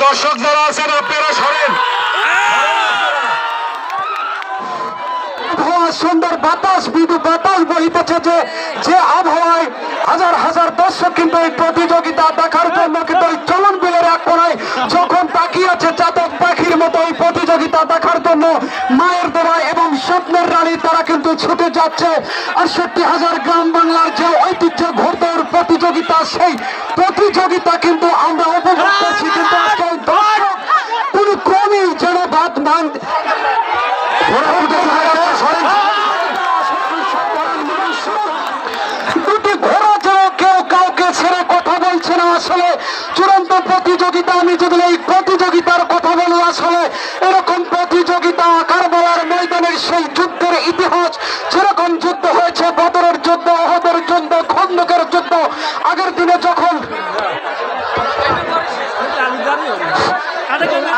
দর্শক যারা আছেন আপনারা সরেন। সুন্দর বাতাস, মৃদু বাতাস বহিতেছে, যে আবহাওয়ায় হাজার হাজার দর্শক কিন্তু এই প্রতিযোগিতা দেখার জন্য কিন্তু এই চলন বিলের এক কোনায় যখন তাকিয়েছে চাতক পাখির মতো এই প্রতিযোগিতা দেখার জন্য মায়ের দোয়া এবং স্বপ্নের রানী তারা কিন্তু ছুটে যাচ্ছে। ৬৮,০০০ গ্রাম বাংলার যে ঐতিহ্য ঘোড়দৌড় প্রতিযোগিতা, সেই প্রতিযোগিতা কিন্তু আমরা উপভোগ করছি। কিন্তু আজকে দর্শক কোনো ক্রমেই যেন বাদ মান দুটি ঘোড়া যেন কেউ কাউকে ছেড়ে কথা বলছে না। আসলে চূড়ান্ত প্রতিযোগিতা, আমি যদি এই প্রতিযোগিতার কথা বলি, আসলে এরকম প্রতিযোগিতা কারবালার ময়দানের সেই যুদ্ধের ইতিহাস, যেরকম যুদ্ধ হয়েছে বদরের যুদ্ধ, ওহদের যুদ্ধ, খন্দকের যুদ্ধ, আগের দিনে যখন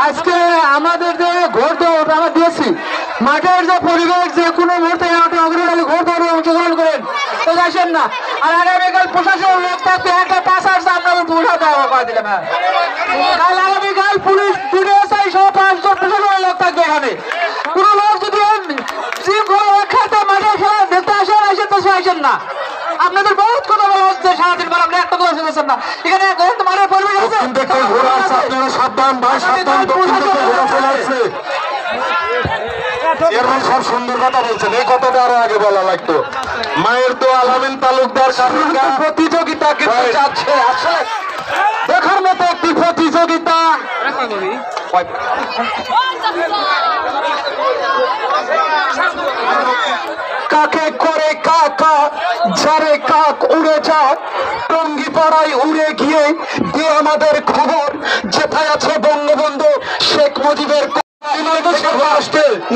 আজকে আমাদের যে ঘোড়দৌড় আমরা দিয়েছি, মাঠের যে পরিবেশ, যে কোনো মুহূর্তে অগ্রণী ঘোড়দৌড়ে অংশগ্রহণ করেন তো আসেন না। আর আগামীকাল প্রশাসন লোক থাকতে একটা পাস আসছে আপনাদের পুরো দেওয়া করে দিলাম। কাল আগামীকাল পুলিশ ডিএসআই সহ ৫জন প্রশাসনের লোক থাকবে এখানে। কোনো লোক যদি শৃঙ্খলা রক্ষার্থে মাঠে খেলা দেখতে আসেন তো আসেন না। আপনাদের বহুত কথা বলা হচ্ছে সারাদিন পর, আপনি একটা কথা শুনেছেন না। এখানে মাঠের পরিবেশ আছে, আপনারা সাবধান ভাই, সাবধান। এরকম সব সুন্দর কথা বলছেন, এই কথাটা আরো আগে বলা লাগতো। মায়ের তো আলামিন তালুকদার প্রতিযোগিতা কিন্তু যাচ্ছে, আসলে দেখার মতো একটি প্রতিযোগিতা। কাকে করে কাকা, যারে কাক উড়ে যায়, টঙ্গি পাড়ায় উড়ে গিয়ে দিয়ে আমাদের খবর, যেথায় আছে বঙ্গবন্ধু শেখ মুজিবের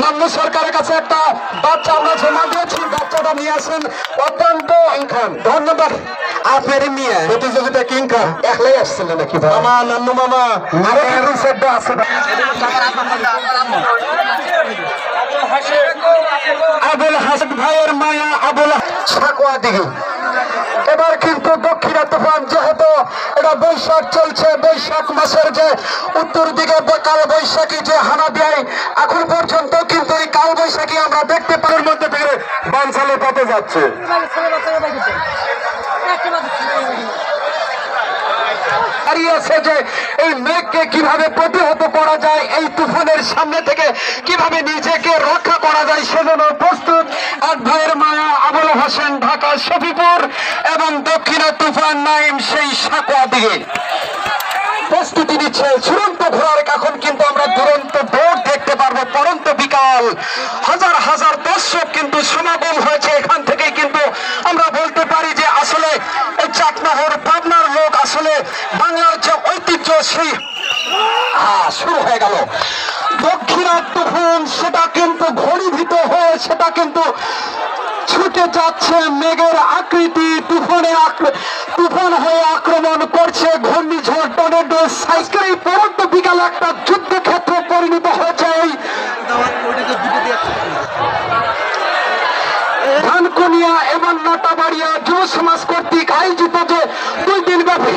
নান্য সরকারের কাছে একটা বাচ্চা আমরা জমা দিয়েছি, বাচ্চাটা নিয়ে আসেন। অত্যন্ত ধন্যবাদ আপনার মেয়ে প্রতিযোগিতা কিং খান একলাই আসছিলেন নাকি মামা? নান্নু মামা আরো কিন্তু সেটা আছে। আবুল হাসান ভাইয়ের মায়া আবুল সাকুয়া দিঘি। এবার কিন্তু দক্ষিণা তুফান, যেহেতু এটা বৈশাখ চলছে, বৈশাখ মাসের যে উত্তর দিকে কাল বৈশাখী যে হানা দেয়, এখন পর্যন্ত কিন্তু এই কাল বৈশাখী আমরা দেখতে পাই। মধ্যে থেকে বানসালের পথে যাচ্ছে। দাঁড়িয়েছে যে এই মেঘকে কিভাবে প্রতিহত করা যায়, এই তুফানের সামনে থেকে কিভাবে নিজেকে রক্ষা করা যায়, সেজন্য প্রস্তুত এক ভাইয়ের মায়া আবুল হাসান ঢাকা শফিপুর এবং দক্ষিণা তুফান নাইম সেই সাকুয়া দিকে প্রস্তুতি নিচ্ছে। চূড়ান্ত ঘোড়ার এখন কিন্তু আমরা দুরন্ত দৌড় দেখতে পারবো। পরন্ত বিকাল, হাজার হাজার দর্শক কিন্তু সমাগম হয়েছে। এখান থেকে কিন্তু আমরা বলতে পারি যে আসলে এই চাটনাহর পাবনার লোক, আসলে বাংলার যে ঐতিহ্য সেই শুরু হয়ে গেল। দক্ষিণা তুফান সেটা কিন্তু ঘনীভূত হয়ে সেটা কিন্তু ছুটে যাচ্ছে। মেঘের আকৃতি তুফান হয়ে আক্রমণ করছে। ঘূর্ণিঝড় টর্নেডো সাইকেল পরন্ত বিকাল একটা যুদ্ধক্ষেত্রে পরিণত হয়েছে। ধানকুনিয়া এবং নাটাবাড়িয়া যুব সমাজ কর্তৃক আয়োজিত যে 2 দিন ব্যাপী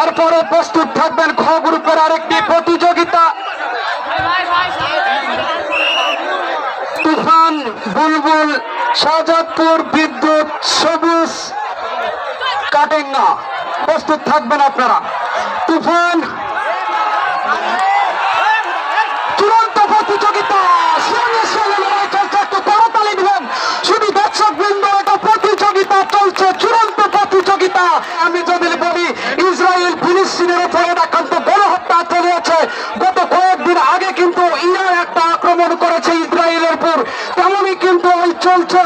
এরপরে প্রস্তুত থাকবেন খ গ্রুপের আরেকটি প্রতিযোগিতা, তুফান, বুলবুল, শাহজাদপুর, বিদ্যুৎ, সবুজ, কাটেঙ্গা। প্রস্তুত থাকবেন আপনারা। তুফান চূড়ান্ত প্রতিযোগিতা, একটু করতালি দিবেন শুধু দর্শক বৃন্দ। এটা প্রতিযোগিতা চলছে, চূড়ান্ত প্রতিযোগিতা। আমি যদি বলি ইসরায়েল ফিলিস্তিনের উপরে একান্ত গণহত্যা চলেছে। গত কয়েকদিন আগে কিন্তু ইরান একটা আক্রমণ করেছে ইসরায়েলের উপর, তেমনই কিন্তু ওই চলছে।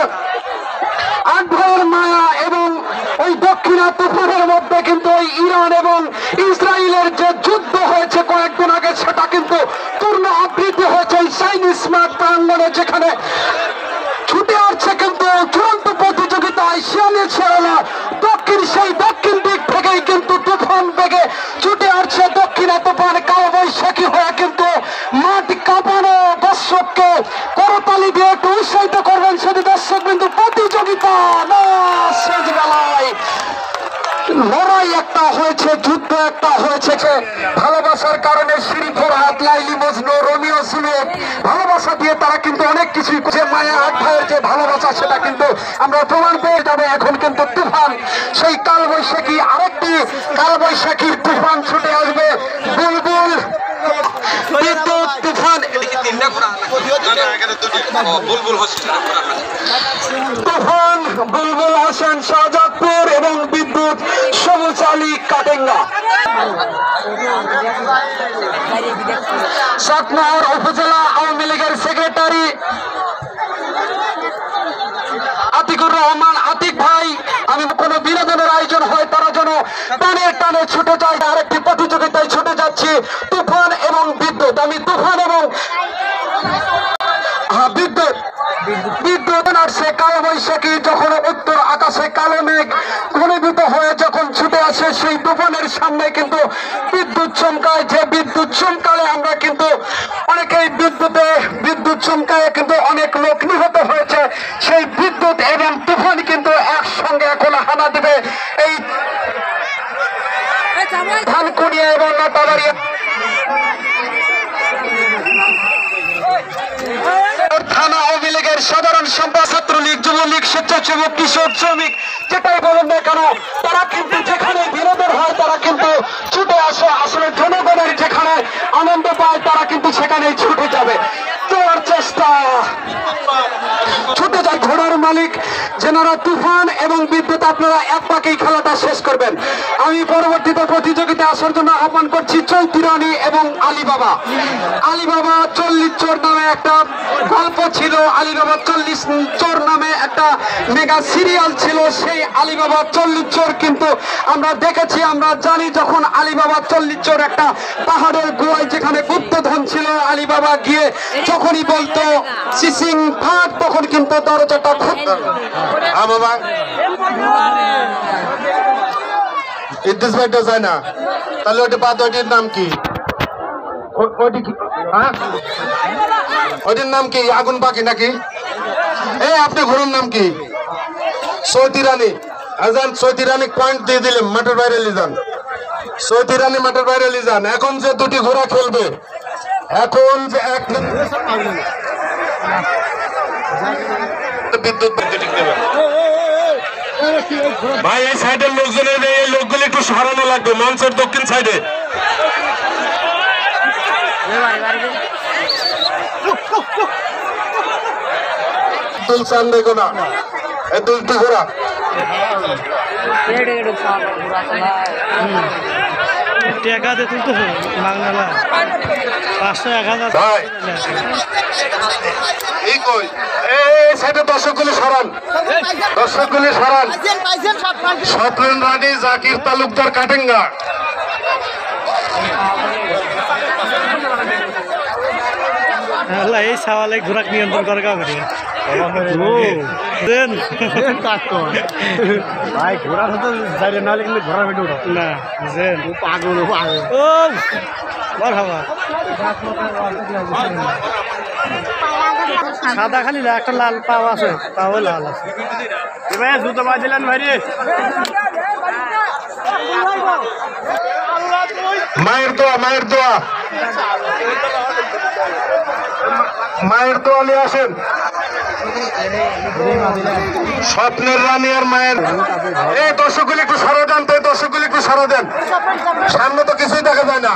আট ভাইয়ের মায়া এবং ওই দক্ষিণা তুফানের মধ্যে কিন্তু ওই ইরান এবং ইসরায়েলের যে যুদ্ধ হয়েছে কয়েকদিন আগে, সেটা কিন্তু পূর্ণ আবৃত্তি হয়েছে এই চাইনিজ মাঠ প্রাঙ্গণে, যেখানে ছুটে আসছে কিন্তু চূড়ান্ত প্রতিযোগিতায় শিয়ালে ছিল না। দক্ষিণ দিক থেকেই কিন্তু তুফান বেগে ছুটে আসছে। দক্ষিণা তুফান কালবৈশাখী হয়ে কিন্তু মাঠ কাঁপানো দর্শককে করতালি দিয়ে একটু উৎসাহিত করবেন শুধু দর্শক বিন্দু। প্রতিযোগিতা না শেষ বেলায় লড়াই একটা হয়েছে, যুদ্ধ একটা হয়েছে। ভালোবাসার কারণে শ্রী ফরহাদ, লাইলি মজনু, রোমিও জুলিয়েট, ভালোবাসা দিয়ে তারা কিন্তু অনেক কিছুই করছে। মায়া আট ভাইয়ের যে ভালোবাসা সেটা কিন্তু আমরা প্রমাণ পেয়ে যাবে। এখন কিন্তু তুফান, সেই কালবৈশাখী, আরেকটি কালবৈশাখীর তুফান ছুটে আসবে। বুলবুল, বিদ্যুৎ, তুফান, তুফান, বুলবুল হোসেন শাহজাদপুর এবং বিদ্যুৎ সবুজ আলী কাটেঙ্গা। সাতমাহর উপজেলা আওয়ামী লীগের সেক্রেটারি আতিকুর রহমান আতিক ভাই, আমি কোনো বিনোদনের আয়োজন হয় তারা যেন টানে টানে ছুটে যায়। আরেকটি প্রতিযোগিতায় ছুটে যাচ্ছি তুফান এবং বিদ্যুৎ। আমি তুফান এবং বিদ্যুৎ আসছে। কালবৈশাখী যখন উত্তর আকাশে কালো মেঘ ঘনীভূত হয়ে যখন ছুটে আসে, সেই তুফানের সামনে কিন্তু বিদ্যুৎ চমকায়। যে বিদ্যুৎ চমকালে আমরা কিন্তু অনেকেই বিদ্যুৎ চমকায় কিন্তু অনেক লোক নিহত হয়েছে। সেই বিদ্যুৎ এবং তুফান কিন্তু একসঙ্গে এখন হানা দিবে এই ধানকুনিয়া এবং লতাবাড়িয়া থানা আওয়ামী লীগের সাধারণ সম্পাদক, ছাত্রলীগ, যুবলীগ, স্বেচ্ছাসেবক, কৃষক, শ্রমিক, যেটাই বলেন না কেন, তারা কিন্তু যেখানে বিনোদন হয় তারা কিন্তু ছুটে আসে। আসলে জনগণের যেখানে আনন্দ পায় তারা কিন্তু সেখানেই ছুটে যাবে। তোর চেষ্টা ছুটে যায় ঘোড়ার মালিক যেনারা তুফান এবং বিদ্যুৎ, আপনারা এক পাকেই খেলাটা শেষ করবেন। আমি পরবর্তীতে প্রতিযোগিতা আসার জন্য আহ্বান করছি চৈতি রানী এবং আলীবাবা। আলীবাবা 40 চোর নামে একটা গল্প ছিল, আলীবাবা 40 চোর নামে একটা মেগা সিরিয়াল ছিল। সেই আলীবাবা 40 চোর কিন্তু আমরা দেখেছি, আমরা জানি। যখন আলীবাবা 40 চোর একটা পাহাড়ের গুহায় যেখানে গুপ্তধন ছিল, আলীবাবা গিয়ে যখনই বলতো সিসিং ফাট, তখন কিন্তু দরজাটা খুলতো। বাবা ইদ্রিস ভাইটা যায় না, তাহলে ওটা বাদ। ওইটির নাম কি? ওইটির নাম কি? আগুন পাখি নাকি? এই আপনি ঘোড়ার নাম কি? চৈতি রানী। আজান চৈতি রানী পয়েন্ট দিয়ে দিলেন, মাঠের বাইরে নিয়ে যান। চৈতি রানী মাঠের বাইরে নিয়ে যান। এখন যে দুটি ঘোড়া খেলবে, এখন যে এক বিদ্যুৎ ভাই, এই সাইডের লোকজনের এই লোকগুলো একটু সরানো লাগবে মঞ্চের দক্ষিণ সাইডে। চান দেখো না, এই দুলটি ঘোড়া টাকাতে তুলতে বাংলা 500 1000 ভাই। এই কই এই সাইডে দর্শকগুলি সরান, দর্শকগুলি সরান। সতলেন রানী জাকির তালুকদার কাটেঙ্গা। এই সওয়ালে ঘোরাক নিয়ন্ত্রণ করে কাজ করি ভাই ঘোড়া হতো যাই নাহলে কিন্তু ঘোড়া বেটে উঠো না বুঝেন পাগল পাগল ও মারহাবা সাদা খালি না, একটা লাল পাও আছে, পাও লাল আছে। ভাই জুতো বাজিলেন ভাই রে মায়ের দোয়া, মায়ের দোয়া, মায়ের দোয়া নিয়ে আসেন। স্বপ্নের রানী আর মায়ের। এই দর্শকগুলি একটু সরা দেন তো, এই দর্শকগুলি একটু সরা দেন, সামনে তো কিছুই দেখা যায় না।